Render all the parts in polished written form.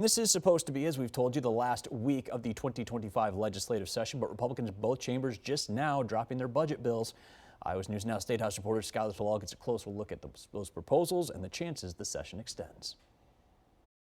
This is supposed to be, as we've told you, the last week of the 2025 legislative session, but Republicans in both chambers just now dropping their budget bills. Iowa's News Now State House reporter Skylar Falal gets a closer look at those proposals and the chances the session extends.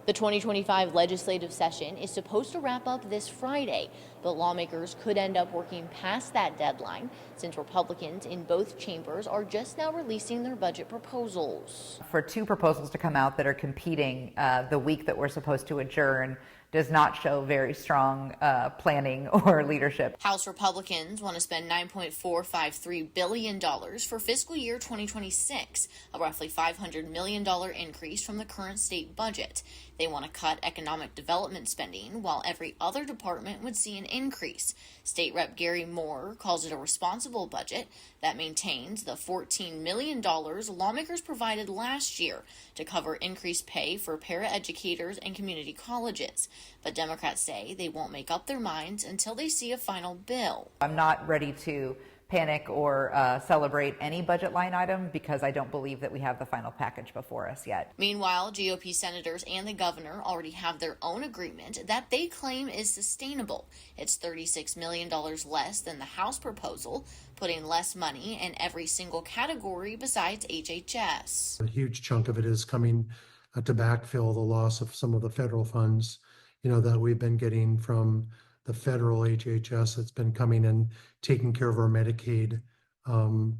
The 2025 legislative session is supposed to wrap up this Friday, but lawmakers could end up working past that deadline since Republicans in both chambers are just now releasing their budget proposals. For two proposals to come out that are competing the week that we're supposed to adjourn does not show very strong planning or leadership. House Republicans want to spend $9.453 billion for fiscal year 2026, a roughly $500 million increase from the current state budget. They want to cut economic development spending, while every other department would see an increase. State Rep Gary Moore calls it a responsible budget that maintains the $14 million lawmakers provided last year to cover increased pay for paraeducators and community colleges. But Democrats say they won't make up their minds until they see a final bill. I'm not ready to panic or celebrate any budget line item because I don't believe that we have the final package before us yet. Meanwhile, GOP senators and the governor already have their own agreement that they claim is sustainable. It's $36 million less than the House proposal, putting less money in every single category besides HHS. A huge chunk of it is coming to backfill the loss of some of the federal funds, that we've been getting from the federal HHS that's been coming and taking care of our Medicaid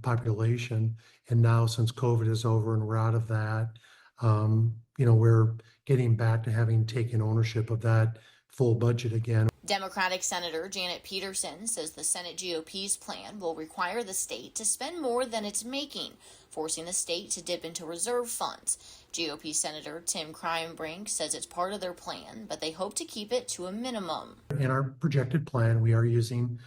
population. And now since COVID is over and we're out of that, we're getting back to having taken ownership of that full budget again. Democratic Senator Janet Peterson says the Senate GOP's plan will require the state to spend more than it's making, forcing the state to dip into reserve funds. GOP Senator Tim Kraayenbrink says it's part of their plan, but they hope to keep it to a minimum. In our projected plan, we are using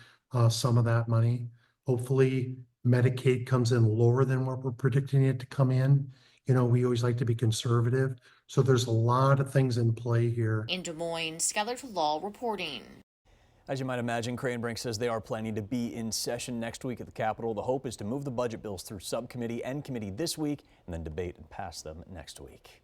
some of that money. Hopefully, Medicaid comes in lower than what we're predicting it to come in. We always like to be conservative. So there's a lot of things in play here. In Des Moines, Skylar Falal reporting. As you might imagine, Kraayenbrink says they are planning to be in session next week at the Capitol. The hope is to move the budget bills through subcommittee and committee this week and then debate and pass them next week.